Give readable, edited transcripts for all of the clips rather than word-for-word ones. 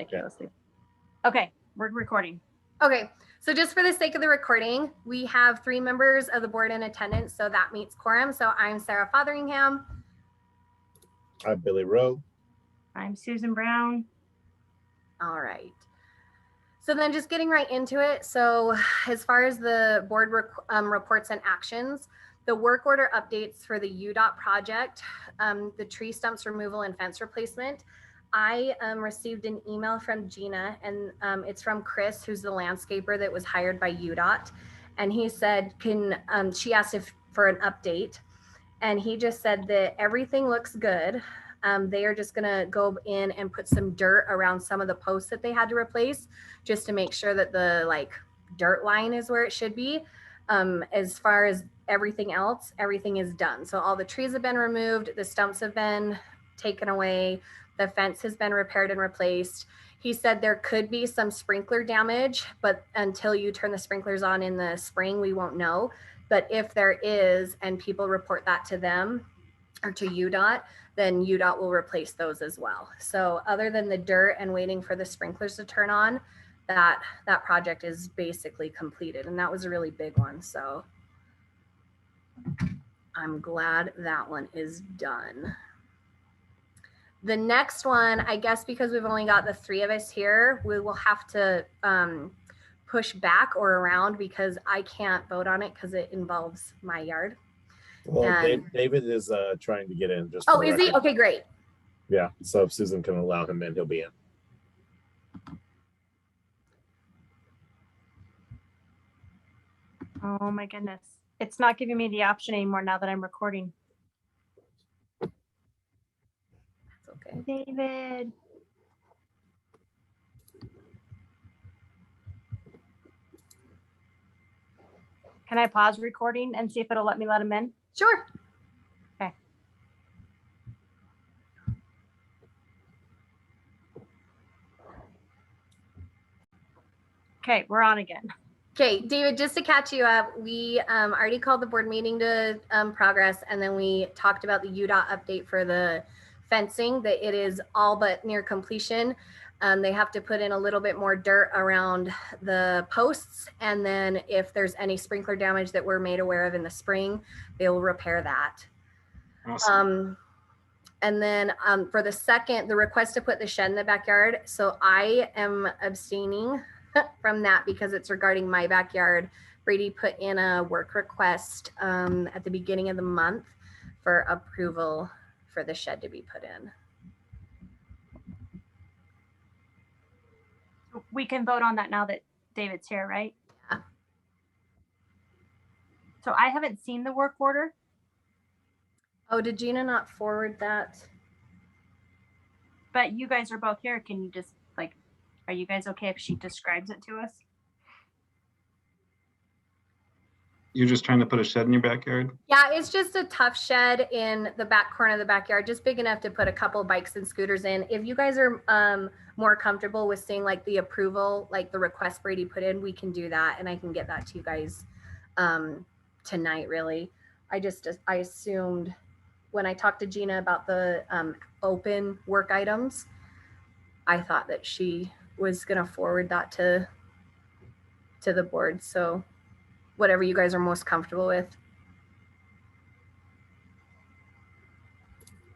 ridiculously. Okay, we're recording. Okay, so just for the sake of the recording, we have 3 members of the board in attendance, so that meets quorum. So I'm Sarah Fotheringham. I'm Billy Rowe. I'm Susan Brown. All right. So then just getting right into it. So as far as the board reports and actions, the work order updates for the UDOT project, the tree stumps removal and fence replacement. I received an email from Gina, and it's from Chris, who's the landscaper that was hired by UDOT. And he said, she asked for an update. And he just said that everything looks good. They are just gonna go in and put some dirt around some of the posts that they had to replace, just to make sure that the dirt line is where it should be. As far as everything else, everything is done. So all the trees have been removed, the stumps have been taken away, the fence has been repaired and replaced. He said there could be some sprinkler damage, but until you turn the sprinklers on in the spring, we won't know. But if there is, and people report that to them or to UDOT, then UDOT will replace those as well. So other than the dirt and waiting for the sprinklers to turn on, that project is basically completed. And that was a really big one. So I'm glad that one is done. The next one, I guess because we've only got the 3 of us here, we will have to push back or around because I can't vote on it because it involves my yard. Well, David is trying to get in. Just oh, is he? Okay, great. Yeah, so if Susan can allow him in, he'll be in. Oh my goodness. It's not giving me the option anymore now that I'm recording. That's okay. David. Can I pause recording and see if it'll let me let him in? Sure. Okay. Okay, we're on again. Okay, David, just to catch you up, we already called the board meeting to progress, and then we talked about the UDOT update for the fencing, that it is all but near completion. They have to put in a little bit more dirt around the posts, and then if there's any sprinkler damage that we're made aware of in the spring, they will repair that. Awesome. And then for the second, the request to put the shed in the backyard. So I am abstaining from that because it's regarding my backyard. Brady put in a work request at the beginning of the month for approval for the shed to be put in. We can vote on that now that David's here, right? Yeah. So I haven't seen the work order. Oh, did Gina not forward that? But you guys are both here. Can you just are you guys okay if she describes it to us? You're just trying to put a shed in your backyard? Yeah, it's just a tough shed in the back corner of the backyard, just big enough to put a couple bikes and scooters in. If you guys are more comfortable with seeing the approval, the request Brady put in, we can do that. And I can get that to you guys tonight, really. I assumed when I talked to Gina about the open work items, I thought that she was gonna forward that to the board. So whatever you guys are most comfortable with.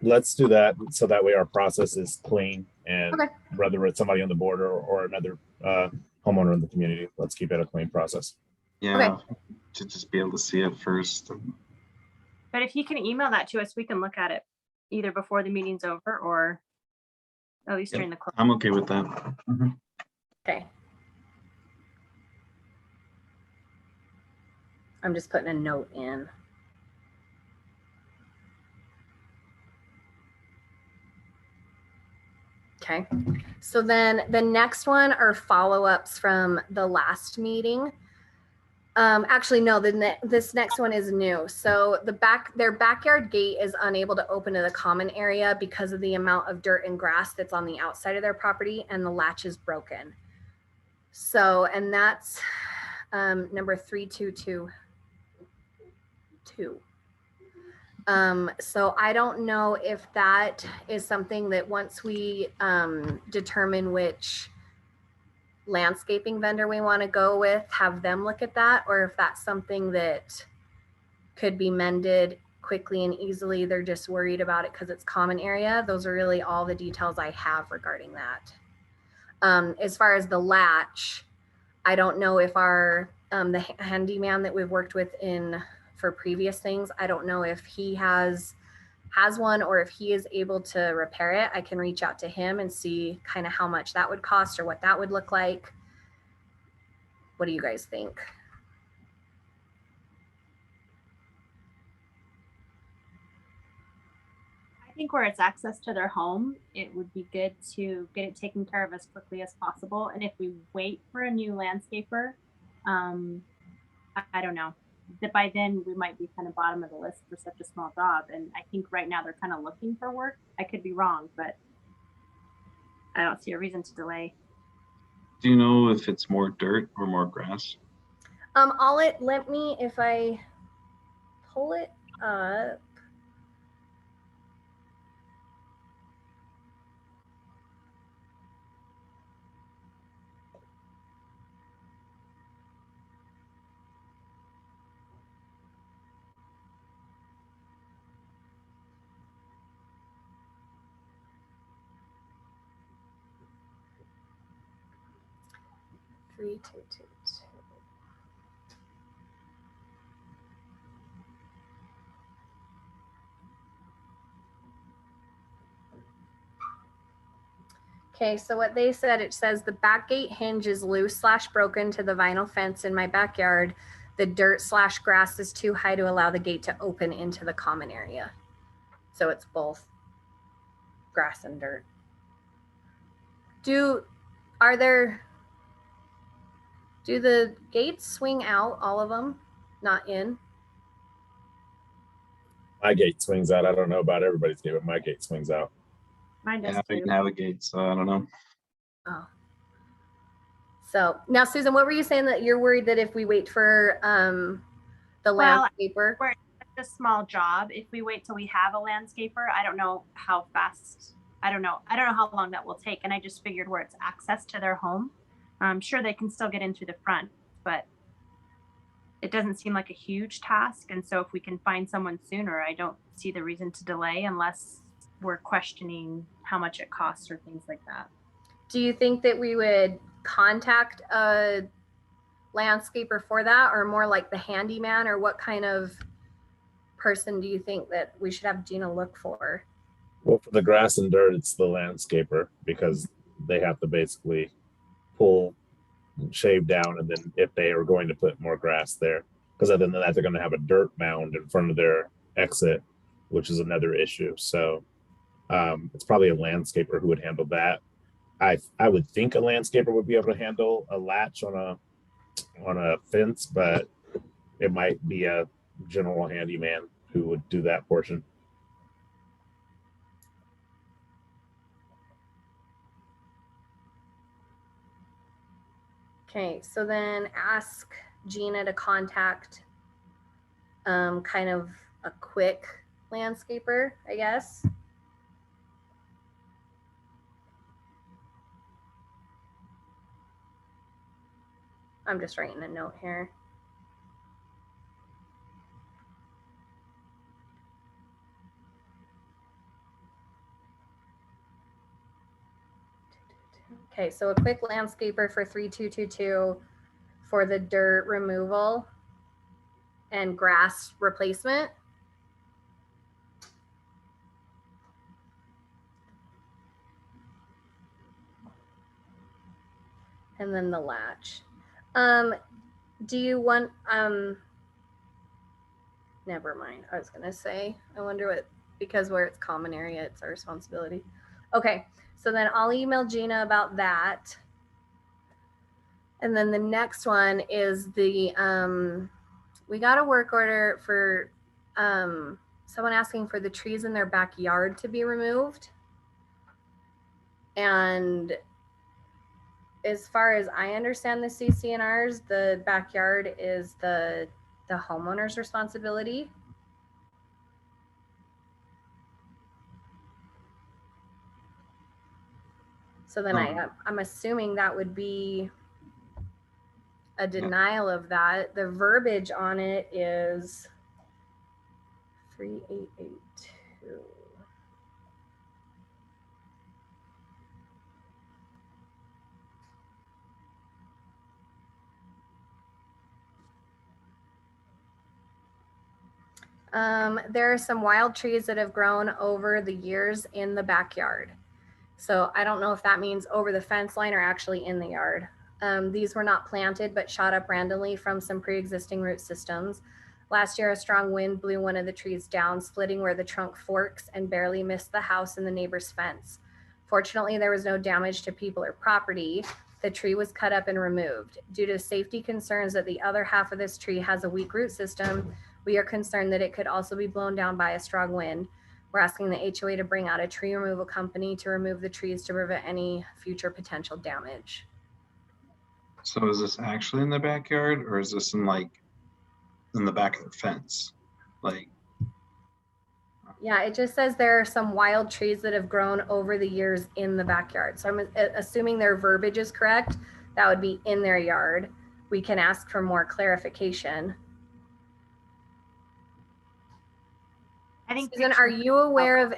Let's do that so that way our process is clean, and Okay. whether it's somebody on the board or another homeowner in the community, let's keep it a clean process. Yeah, to just be able to see it first. But if you can email that to us, we can look at it either before the meeting's over or at least during the close. I'm okay with that. Okay. I'm just putting a note in. Okay. So then the next one are follow-ups from the last meeting. Actually, no, this next one is new. So their backyard gate is unable to open to the common area because of the amount of dirt and grass that's on the outside of their property, and the latch is broken. So, and that's number 3222. So I don't know if that is something that once we determine which landscaping vendor we want to go with, have them look at that, or if that's something that could be mended quickly and easily. They're just worried about it because it's common area. Those are really all the details I have regarding that. As far as the latch, I don't know if our the handyman that we've worked with in for previous things, I don't know if he has one or if he is able to repair it. I can reach out to him and see kind of how much that would cost or what that would look like. What do you guys think? I think where it's access to their home, it would be good to get it taken care of as quickly as possible. And if we wait for a new landscaper, I don't know, that by then we might be kind of bottom of the list for such a small job. And I think right now they're kind of looking for work. I could be wrong, but I don't see a reason to delay. Do you know if it's more dirt or more grass? Let me, if I pull it up. Three, two, two, two. Okay, so what they said, it says the back gate hinge is loose / broken to the vinyl fence in my backyard. The dirt / grass is too high to allow the gate to open into the common area. So it's both grass and dirt. Do the gates swing out, all of them, not in? My gate swings out. I don't know about everybody's gate, but my gate swings out. Mine does Yeah, I too. can navigate, so I don't know. Oh. So now, Susan, what were you saying that you're worried that if we wait for the Well, landscaper? Where it's a small job, if we wait till we have a landscaper, I don't know how fast, I don't know how long that will take. And I just figured where it's access to their home, I'm sure they can still get in through the front, but it doesn't seem like a huge task. And so if we can find someone sooner, I don't see the reason to delay unless we're questioning how much it costs or things like that. Do you think that we would contact a landscaper for that, or more like the handyman, or what kind of person do you think that we should have Gina look for? Well, for the grass and dirt, it's the landscaper because they have to basically pull, shave down, and then if they are going to put more grass there, because other than that, they're going to have a dirt mound in front of their exit, which is another issue. So it's probably a landscaper who would handle that. I would think a landscaper would be able to handle a latch on a fence, but it might be a general handyman who would do that portion. Okay, so then ask Gina to contact kind of a quick landscaper, I guess. I'm just writing a note here. Okay, so a quick landscaper for 3222 for the dirt removal and grass replacement. And then the latch. Do you want, never mind. I was gonna say, I wonder what, because where it's common area, it's our responsibility. Okay, so then I'll email Gina about that. And then the next one is the, we got a work order for someone asking for the trees in their backyard to be removed. And as far as I understand the CCNRs, the backyard is the homeowner's responsibility. So then I'm assuming that would be a denial of that. The verbiage on it is 3882. There are some wild trees that have grown over the years in the backyard. So I don't know if that means over the fence line or actually in the yard. These were not planted, but shot up randomly from some pre-existing root systems. Last year, a strong wind blew one of the trees down, splitting where the trunk forks and barely missed the house and the neighbor's fence. Fortunately, there was no damage to people or property. The tree was cut up and removed. Due to safety concerns that the other half of this tree has a weak root system, we are concerned that it could also be blown down by a strong wind. We're asking the HOA to bring out a tree removal company to remove the trees to prevent any future potential damage. So is this actually in the backyard, or is this in the back of the fence? Like, yeah, it just says there are some wild trees that have grown over the years in the backyard. So I'm assuming their verbiage is correct. That would be in their yard. We can ask for more clarification. I think Susan, are you aware of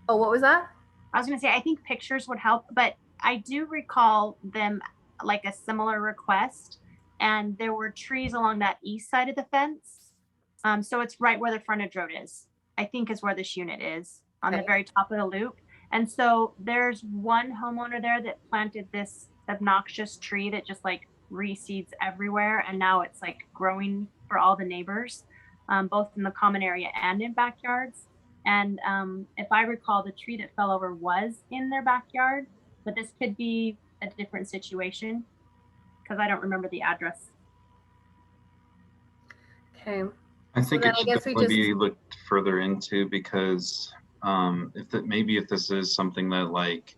oh, what was that? I was going to say, I think pictures would help, but I do recall them like a similar request, and there were trees along that east side of the fence. So it's right where the frontage road is, I think is where this unit is, on the very top of the loop. And so there's one homeowner there that planted this obnoxious tree that just like reseeds everywhere. And now it's like growing for all the neighbors, both in the common area and in backyards. And if I recall, the tree that fell over was in their backyard, but this could be a different situation because I don't remember the address. Okay. I think it should definitely be looked further into, because if this is something that, like,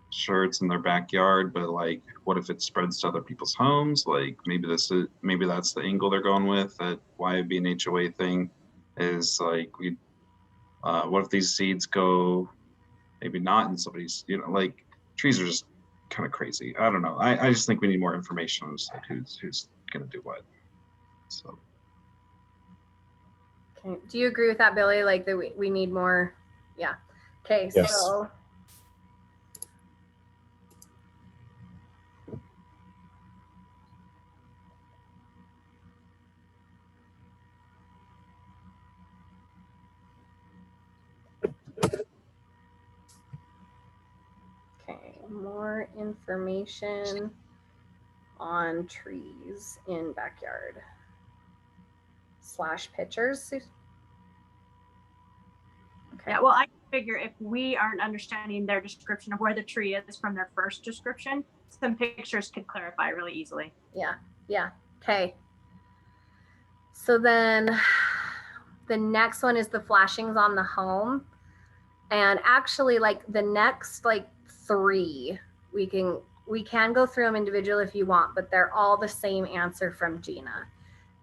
sure, it's in their backyard, but like, what if it spreads to other people's homes? Like, maybe that's the angle they're going with. That why it'd be an HOA thing is like, what if these seeds go maybe not in somebody's, like, trees are just kind of crazy. I don't know. I just think we need more information on just like who's gonna do what. So. Okay. Do you agree with that, Billy? Like that we need more? Yeah. Okay. Yes. So. Okay. More information on trees in backyard / pictures. Okay. Yeah, well, I figure if we aren't understanding their description of where the tree is from their first description, some pictures could clarify really easily. Yeah. Yeah. Okay. So then the next one is the flashings on the home. And actually, like the next like 3, we can go through them individually if you want, but they're all the same answer from Gina.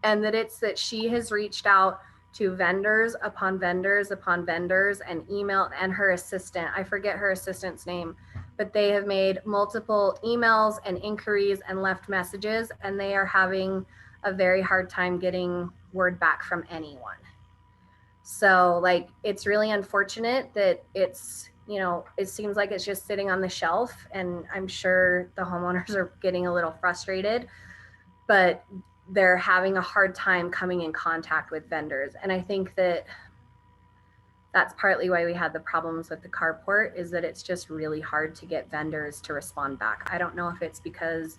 And that it's that she has reached out to vendors upon vendors upon vendors and emailed, and her assistant, I forget her assistant's name, but they have made multiple emails and inquiries and left messages, and they are having a very hard time getting word back from anyone. So like, it's really unfortunate that it's, it seems like it's just sitting on the shelf, and I'm sure the homeowners are getting a little frustrated, but they're having a hard time coming in contact with vendors. And I think that that's partly why we had the problems with the carport, is that it's just really hard to get vendors to respond back. I don't know if it's because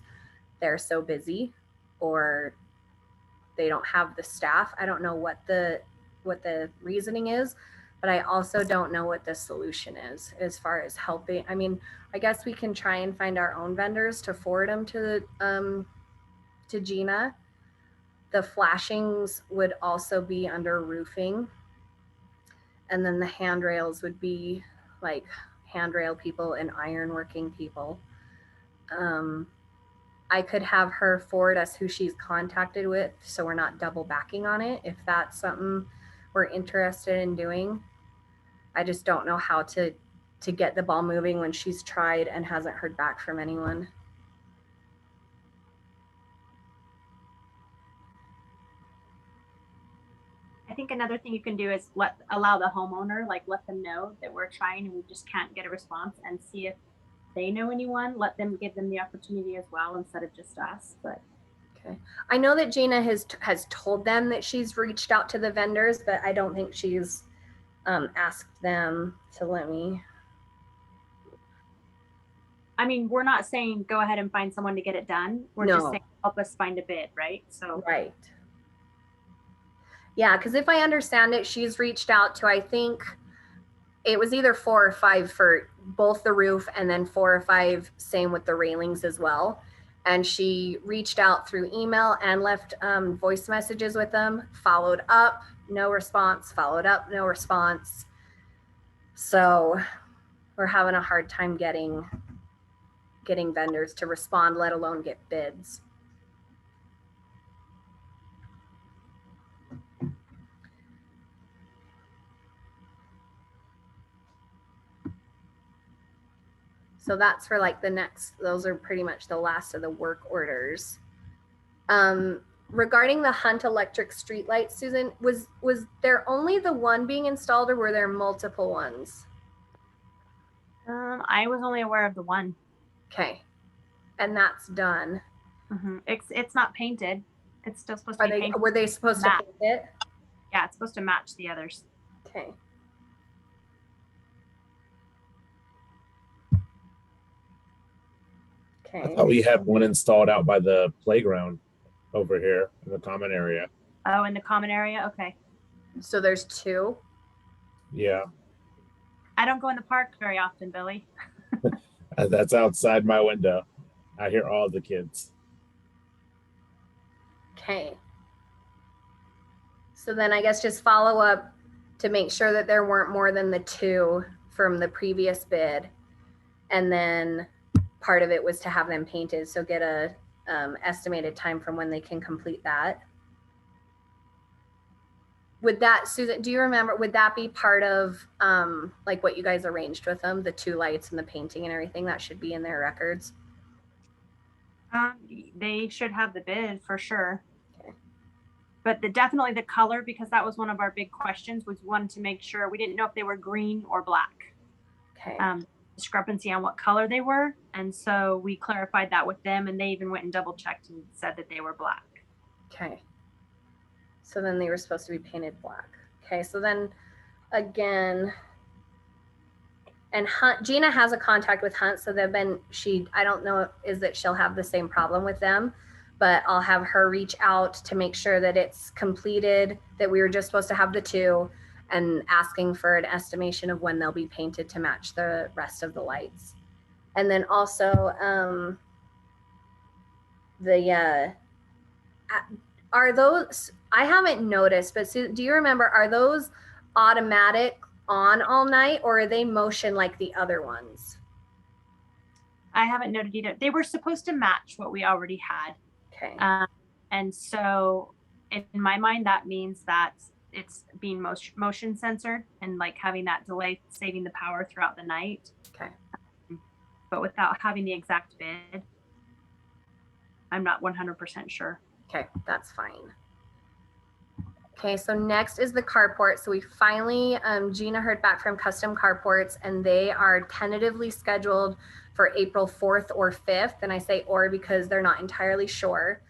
they're so busy or they don't have the staff. I don't know what the reasoning is, but I also don't know what the solution is as far as helping. I mean, I guess we can try and find our own vendors to forward them to Gina. The flashings would also be under roofing. And then the handrails would be like handrail people and ironworking people. I could have her forward us who she's contacted with, so we're not double backing on it, if that's something we're interested in doing. I just don't know how to to get the ball moving when she's tried and hasn't heard back from anyone. I think another thing you can do is allow the homeowner, like let them know that we're trying and we just can't get a response, and see if they know anyone. Let them give them the opportunity as well instead of just us. But okay, I know that Gina has told them that she's reached out to the vendors, but I don't think she's asked them to let me. I mean, we're not saying go ahead and find someone to get it done. We're just saying help us find a bid, right? So right. Yeah, because if I understand it, she's reached out to, I think it was either 4 or 5 for both the roof, and then 4 or 5 same with the railings as well. And she reached out through email and left voice messages with them, followed up, no response, followed up, no response. So we're having a hard time getting vendors to respond, let alone get bids. So that's for like the next, those are pretty much the last of the work orders. Regarding the Hunt electric streetlights, Susan, was there only the one being installed, or were there multiple ones? I was only aware of the one. Okay. And that's done. Mm-hmm. It's not painted. It's still supposed to be painted. Were they supposed to paint it? Yeah, it's supposed to match the others. Okay. Okay. I thought we had one installed out by the playground over here in the common area. Oh, in the common area? Okay. So there's 2? Yeah. I don't go in the park very often, Billy. That's outside my window. I hear all the kids. Okay. So then I guess just follow up to make sure that there weren't more than the 2 from the previous bid. And then part of it was to have them painted. So get a estimated time from when they can complete that. Would that, Susan, do you remember, would that be part of like what you guys arranged with them, the 2 lights and the painting and everything? That should be in their records? They should have the bid for sure. Okay. But definitely the color, because that was one of our big questions, was one to make sure we didn't know if they were green or black. Okay. Discrepancy on what color they were. And so we clarified that with them, and they even went and double checked and said that they were black. Okay. So then they were supposed to be painted black. Okay. So then again, and Hunt, Gina has a contact with Hunt. So they've been, I don't know is that she'll have the same problem with them, but I'll have her reach out to make sure that it's completed, that we were just supposed to have the 2, and asking for an estimation of when they'll be painted to match the rest of the lights. And then also are those, I haven't noticed, but do you remember, are those automatic on all night, or are they motion like the other ones? I haven't noted either. They were supposed to match what we already had. Okay. And so in my mind, that means that it's being motion censored and like having that delay, saving the power throughout the night. Okay. But without having the exact bid, I'm not 100% sure. Okay, that's fine. Okay, so next is the carport. So we finally, Gina heard back from Custom Carports, and they are tentatively scheduled for April 4th or 5th. And I say or because they're not entirely sure.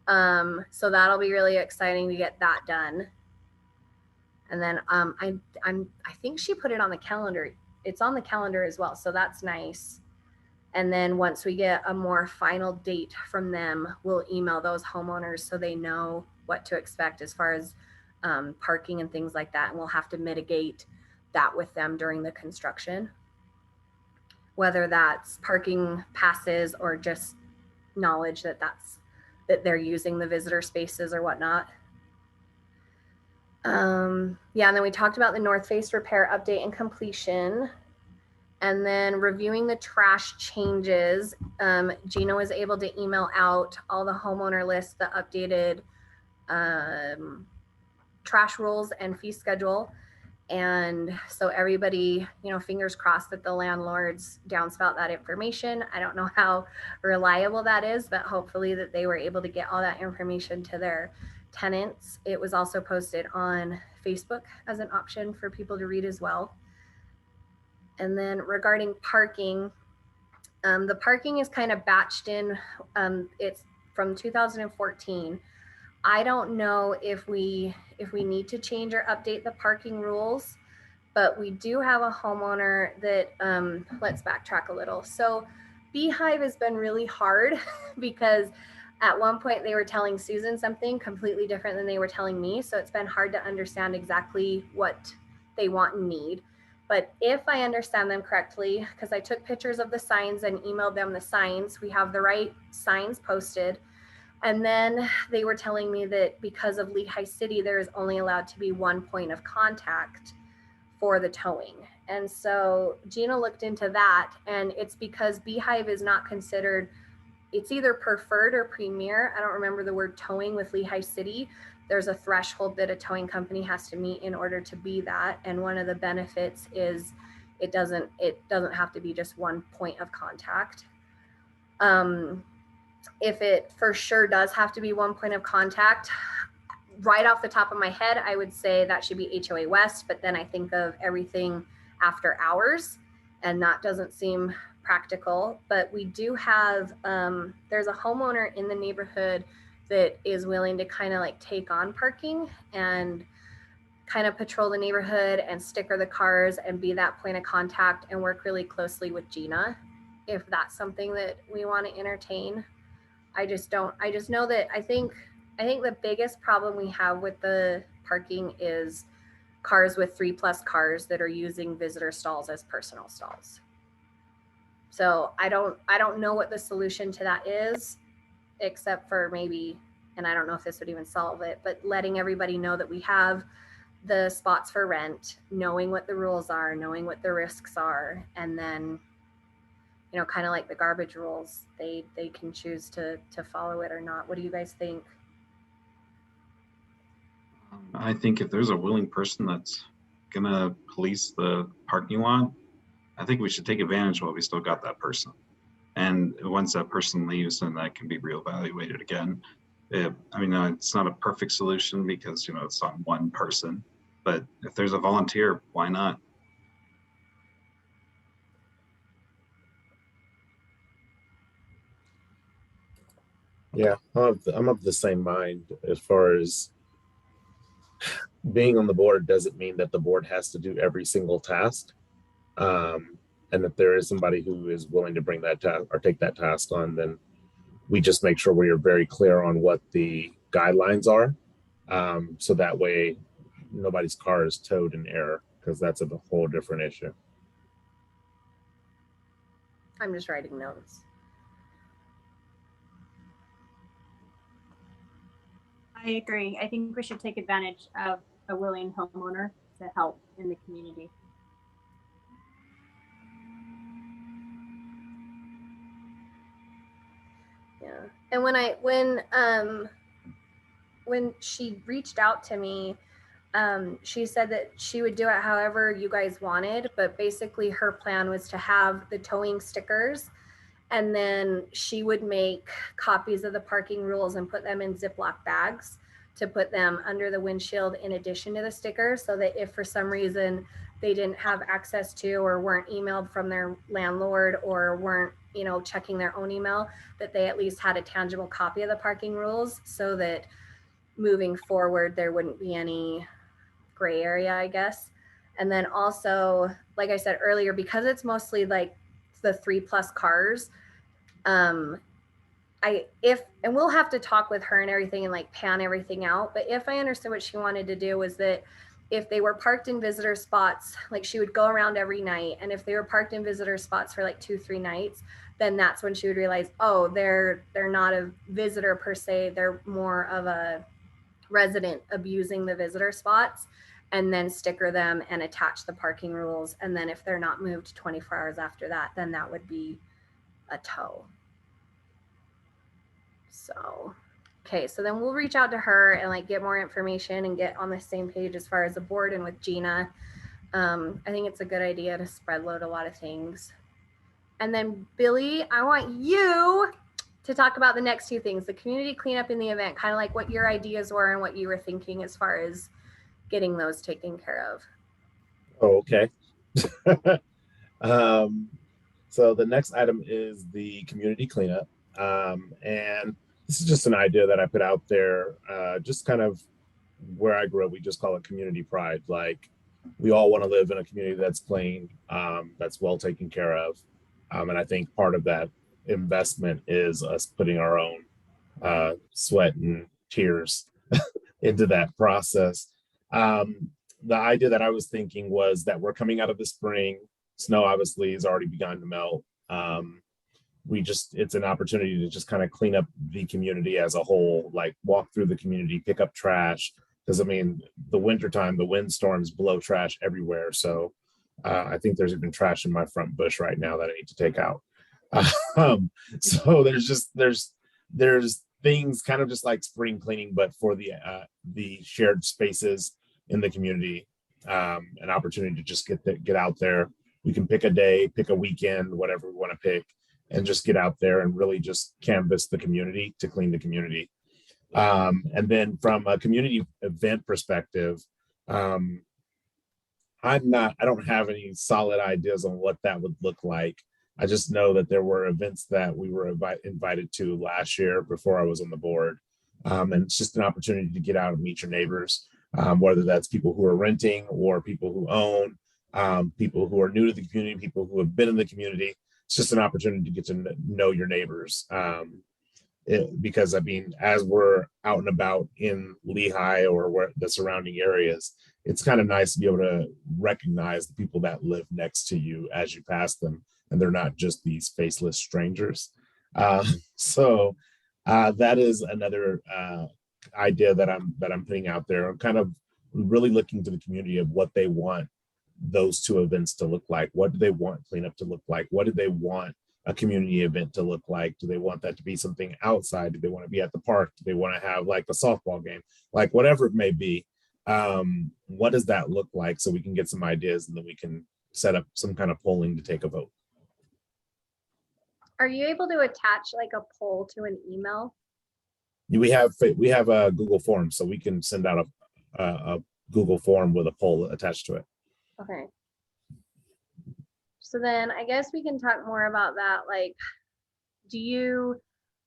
So that'll be really exciting to get that done. And then I think she put it on the calendar. It's on the calendar as well, so that's nice. And then once we get a more final date from them, we'll email those homeowners so they know what to expect as far as parking and things like that. And we'll have to mitigate that with them during the construction, whether that's parking passes or just knowledge that that they're using the visitor spaces or whatnot. Yeah, and then we talked about the north face repair update and completion. And then reviewing the trash changes, Gina was able to email out all the homeowner lists, the updated trash rules and fee schedule. And so everybody, you know, fingers crossed that the landlords downspout that information. I don't know how reliable that is, but hopefully that they were able to get all that information to their tenants. It was also posted on Facebook as an option for people to read as well. And then regarding parking, the parking is kind of batched in. It's from 2014. I don't know if we need to change or update the parking rules, but we do have a homeowner that, let's backtrack a little. So Beehive has been really hard because at one point they were telling Susan something completely different than they were telling me. So it's been hard to understand exactly what they want and need. But if I understand them correctly, because I took pictures of the signs and emailed them the signs, we have the right signs posted. And then they were telling me that because of Lehigh City, there is only allowed to be one point of contact for the towing. And so Gina looked into that, and it's because Beehive is not considered, it's either preferred or premier. I don't remember the word towing with Lehigh City. There's a threshold that a towing company has to meet in order to be that. And one of the benefits is it doesn't have to be just one point of contact. If it for sure does have to be one point of contact, right off the top of my head, I would say that should be HOA West, but then I think of everything after hours, and that doesn't seem practical. But we do have, there's a homeowner in the neighborhood that is willing to kind of like take on parking and kind of patrol the neighborhood and sticker the cars and be that point of contact and work really closely with Gina, if that's something that we want to entertain. I just know that I think the biggest problem we have with the parking is cars with 3+ cars that are using visitor stalls as personal stalls. So I don't know what the solution to that is, except for maybe, and I don't know if this would even solve it, but letting everybody know that we have the spots for rent, knowing what the rules are, knowing what the risks are, and then, you know, kind of like the garbage rules, they can choose to follow it or not. What do you guys think? I think if there's a willing person that's gonna police the parking lot, I think we should take advantage while we still got that person. And once that person leaves, then that can be reevaluated again. I mean, it's not a perfect solution because, you know, it's on one person, but if there's a volunteer, why not? Yeah, I'm of the same mind as far as being on the board doesn't mean that the board has to do every single task. And if there is somebody who is willing to bring that task or take that task on, then we just make sure we are very clear on what the guidelines are. So that way nobody's car is towed in error, because that's a whole different issue. I'm just writing notes. I agree. I think we should take advantage of a willing homeowner to help in the community. Yeah. And when she reached out to me, she said that she would do it however you guys wanted, but basically her plan was to have the towing stickers, and then she would make copies of the parking rules and put them in Ziploc bags to put them under the windshield in addition to the stickers, so that if for some reason they didn't have access to or weren't emailed from their landlord or weren't, you know, checking their own email, that they at least had a tangible copy of the parking rules, so that moving forward there wouldn't be any gray area, I guess. And then also, like I said earlier, because it's mostly like the 3+ cars, and we'll have to talk with her and everything and like pan everything out. But if I understood what she wanted to do was that if they were parked in visitor spots, like she would go around every night. And if they were parked in visitor spots for like 2-3 nights, then that's when she would realize, oh, they're not a visitor per se. They're more of a resident abusing the visitor spots, and then sticker them and attach the parking rules. And then if they're not moved 24 hours after that, then that would be a tow. So, okay, so then we'll reach out to her and like get more information and get on the same page as far as the board and with Gina. I think it's a good idea to spread load a lot of things. And then Billy, I want you to talk about the next two things, the community cleanup in the event, kind of like what your ideas were and what you were thinking as far as getting those taken care of. Oh, okay. So the next item is the community cleanup. And this is just an idea that I put out there, just kind of where I grew up, we just call it community pride. Like we all want to live in a community that's clean, that's well taken care of. And I think part of that investment is us putting our own sweat and tears into that process. The idea that I was thinking was that we're coming out of the spring. Snow obviously has already begun to melt. It's an opportunity to just kind of clean up the community as a whole, like walk through the community, pick up trash. Because I mean, the wintertime, the windstorms blow trash everywhere. So I think there's even trash in my front bush right now that I need to take out. So there's things kind of just like spring cleaning, but for the shared spaces in the community, an opportunity to just get out there. We can pick a day, pick a weekend, whatever we want to pick, and just get out there and really just canvas the community to clean the community. And then from a community event perspective, I don't have any solid ideas on what that would look like. I just know that there were events that we were invited to last year before I was on the board. And it's just an opportunity to get out and meet your neighbors, whether that's people who are renting or people who own, people who are new to the community, people who have been in the community. It's just an opportunity to get to know your neighbors. Because I mean, as we're out and about in Lehigh or where the surrounding areas, it's kind of nice to be able to recognize the people that live next to you as you pass them, and they're not just these faceless strangers. So that is another idea that I'm putting out there. I'm kind of really looking to the community of what they want those two events to look like. What do they want cleanup to look like? What do they want a community event to look like? Do they want that to be something outside? Do they want to be at the park? Do they want to have like a softball game? Like whatever it may be. What does that look like, so we can get some ideas and then we can set up some kind of polling to take a vote. Are you able to attach like a poll to an email? We have a Google form, so we can send out a Google form with a poll attached to it. Okay. So then I guess we can talk more about that. Like,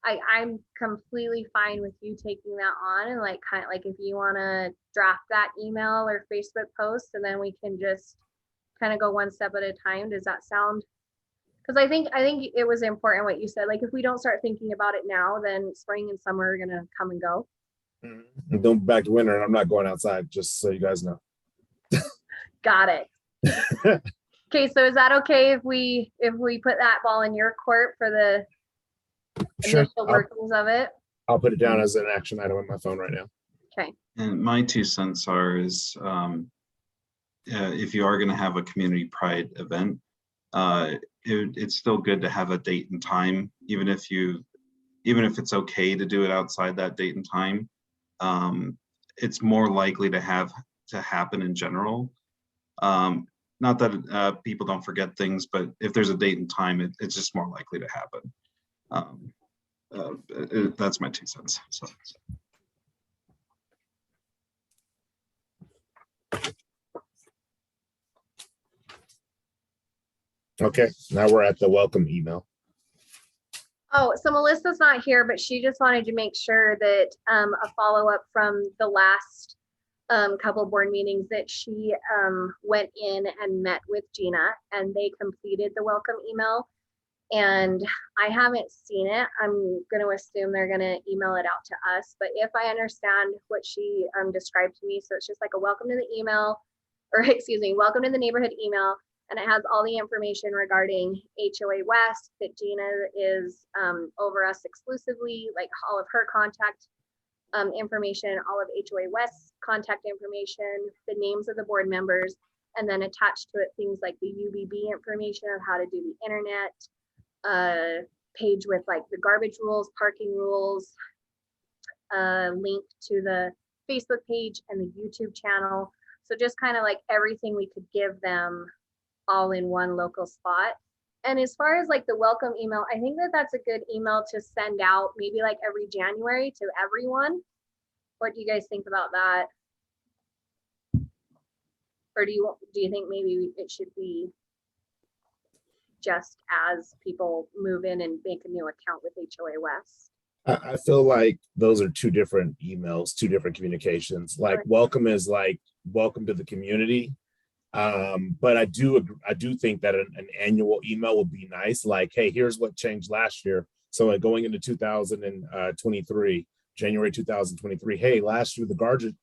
I'm completely fine with you taking that on, and like kind of like if you want to draft that email or Facebook post, and then we can just kind of go one step at a time. Does that sound? Because I think it was important what you said. Like if we don't start thinking about it now, then spring and summer are gonna come and go. And don't back to winter, and I'm not going outside, just so you guys know. Got it. Okay, so is that okay if we put that ball in your court for the initial workings of it? I'll put it down as an action item on my phone right now. Okay. And my 2 cents are if you are going to have a community pride event, it's still good to have a date and time, even if it's okay to do it outside that date and time. It's more likely to happen in general. Not that people don't forget things, but if there's a date and time, it's just more likely to happen. That's my 2 cents. So. Okay, now we're at the welcome email. Oh, so Melissa's not here, but she just wanted to make sure that a follow-up from the last couple board meetings that she went in and met with Gina, and they completed the welcome email. And I haven't seen it. I'm going to assume they're going to email it out to us. But if I understand what she described to me, so it's just like a welcome to the email, or excuse me, welcome to the neighborhood email. And it has all the information regarding HOA West, that Gina is over us exclusively, like all of her contact information, all of HOA West's contact information, the names of the board members, and then attached to it things like the UBB information of how to do the internet, page with like the garbage rules, parking rules, link to the Facebook page and the YouTube channel. So just kind of like everything we could give them all in one local spot. And as far as like the welcome email, I think that that's a good email to send out maybe like every January to everyone. What do you guys think about that? Or do you think maybe it should be just as people move in and make a new account with HOA West? I feel like those are two different emails, two different communications. Like welcome is like welcome to the community. But I do think that an annual email would be nice. Like, hey, here's what changed last year. So going into 2023, January 2023, hey, last year the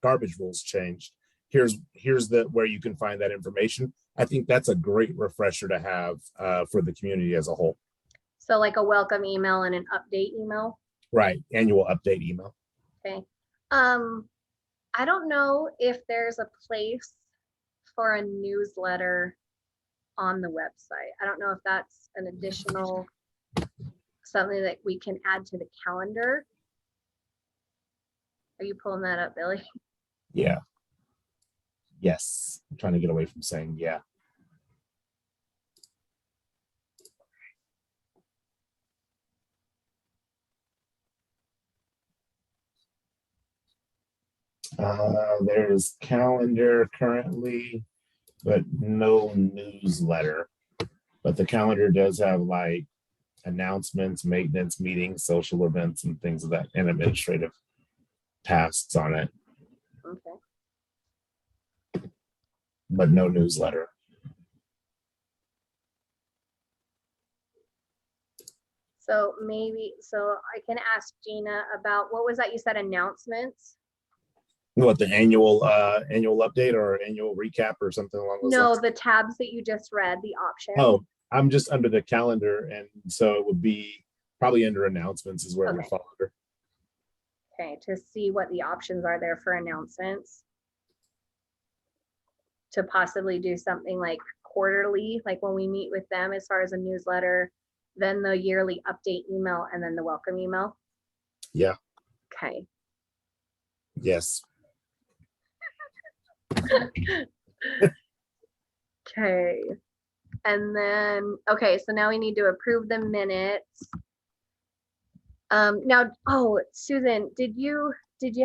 garbage rules changed. Here's where you can find that information. I think that's a great refresher to have for the community as a whole. So like a welcome email and an update email. Right, annual update email. Okay. I don't know if there's a place for a newsletter on the website. I don't know if that's an additional something that we can add to the calendar. Are you pulling that up, Billy? Yeah. Yes. I'm trying to get away from saying yeah. There's calendar currently, but no newsletter. But the calendar does have like announcements, maintenance, meetings, social events, and things of that, and administrative tasks on it. Okay. But no newsletter. So I can ask Gina about, what was that you said, announcements? What, the annual update or annual recap or something along those lines? No, the tabs that you just read, the options. Oh, I'm just under the calendar, and so it would be probably under announcements is where it would fall under. Okay, to see what the options are there for announcements. To possibly do something like quarterly, like when we meet with them as far as a newsletter, then the yearly update email, and then the welcome email. Yeah. Okay. Yes. Okay. And then, okay, so now we need to approve the minutes. Now, oh, Susan, did you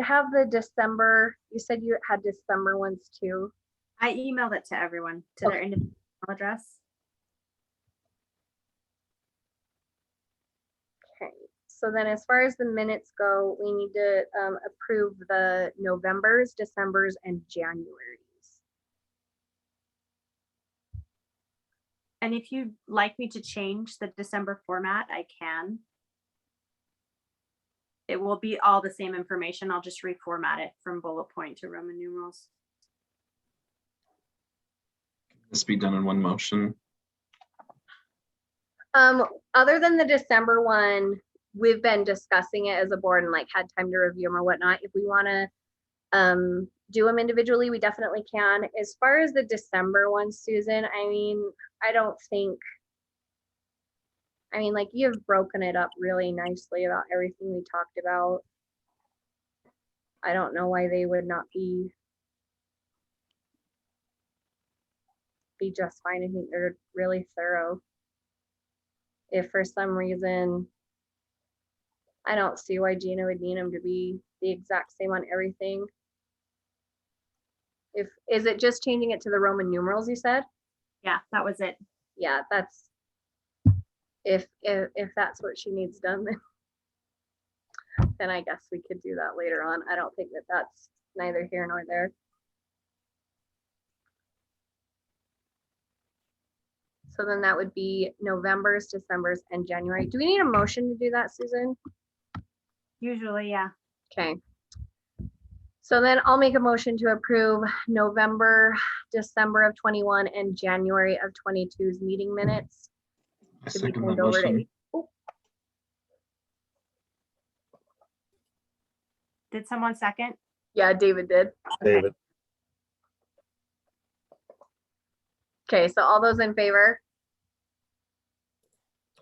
have the December, you said you had December ones too? I emailed it to everyone to their individual address. Okay, so then as far as the minutes go, we need to approve the Novembers, Decembers, and Januaries. And if you'd like me to change the December format, I can. It will be all the same information. I'll just reformat it from bullet point to Roman numerals. Can this be done in one motion? Other than the December one, we've been discussing it as a board and like had time to review them or whatnot. If we want to do them individually, we definitely can. As far as the December one, Susan, I mean, like you've broken it up really nicely about everything we talked about. I don't know why they would not be just fine. I think they're really thorough. If for some reason, I don't see why Gina would need them to be the exact same on everything. Is it just changing it to the Roman numerals, you said? Yeah, that was it. Yeah, that's, if that's what she needs done, then I guess we could do that later on. I don't think that that's neither here nor there. So then that would be November's, December's, and January. Do we need a motion to do that, Susan? Usually, yeah. Okay. So then I'll make a motion to approve November, December of 21 and January of 22's meeting minutes. I To be second turned that over to. motion. Oh, Did someone second? yeah, David did. David. Okay, so all those in favor?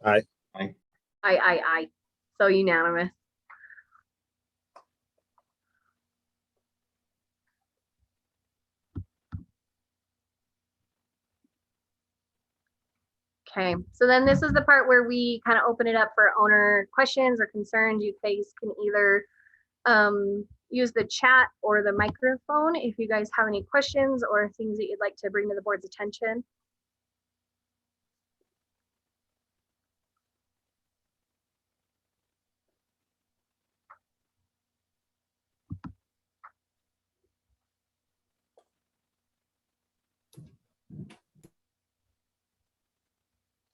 Aye. Aye. Aye. So unanimous. Okay, so then this is the part where we kind of open it up for owner questions or concerns. You guys can either use the chat or the microphone if you guys have any questions or things that you'd like to bring to the board's attention.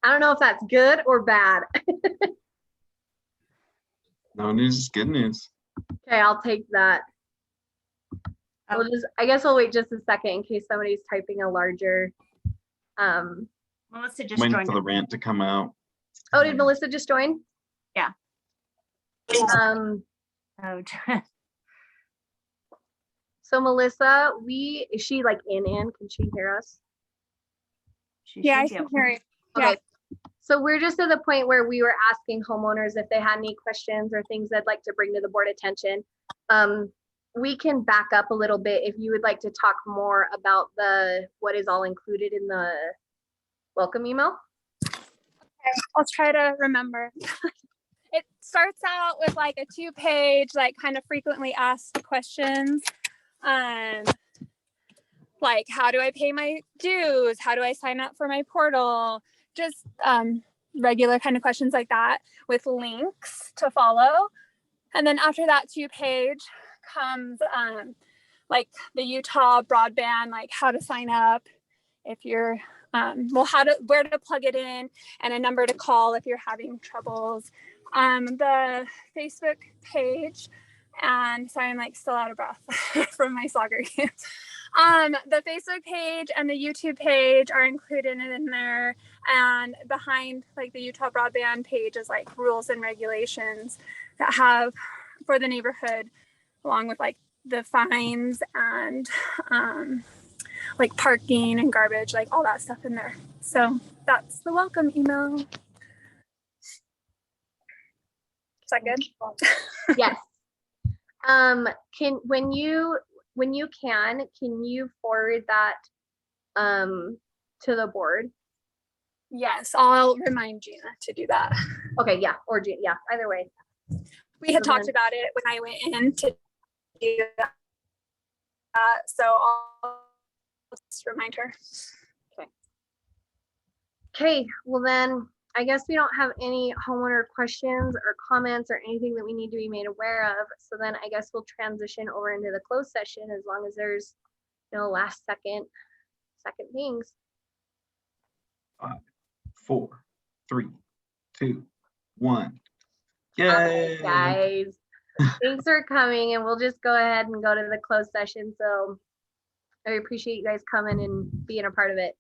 I don't know if that's good or bad. No news is good news. Okay, I'll take that. Oh. I guess we'll wait just a second in case somebody's typing a larger. Melissa just Waiting joined. for the rant to come out. Oh, did Melissa just join? Yeah. Um, Oh, so Melissa, is she like in? Can she hear us? she Yeah, I should be can able- hear it. Okay. So we're just at the point where we were asking homeowners if they had any questions or things they'd like to bring to the board attention. We can back up a little bit if you would like to talk more about what is all included in the welcome email. I'll try to remember. It starts out with like a 2-page, like kind of frequently asked questions. Like, how do I pay my dues? How do I sign up for my portal? Just regular kind of questions like that with links to follow. And then after that 2-page comes like the Utah broadband, like how to sign up if you're where to plug it in and a number to call if you're having troubles. The Facebook page, and sorry, I'm like still out of breath from my soccer game. The Facebook page and the YouTube page are included in there, and behind like the Utah broadband page is like rules and regulations that have for the neighborhood, along with like the fines and like parking and garbage, like all that stuff in there. So that's the welcome email. Is that good? Yes. When you can you forward that to the board? Yes, I'll remind Gina to do that. Okay, yeah, or yeah, either way. We had So talked then- about it when I went in to do that. So I'll just remind her. Okay, well then, I guess we don't have any homeowner questions or comments or anything that we need to be made aware of. So then I guess we'll transition over into the closed session as long as there's no last second things. 5, 4, 3, 2, 1. All Yay! right, guys. Thanks for coming, and we'll just go ahead and go to the closed session. So I appreciate you guys coming and being a part of it.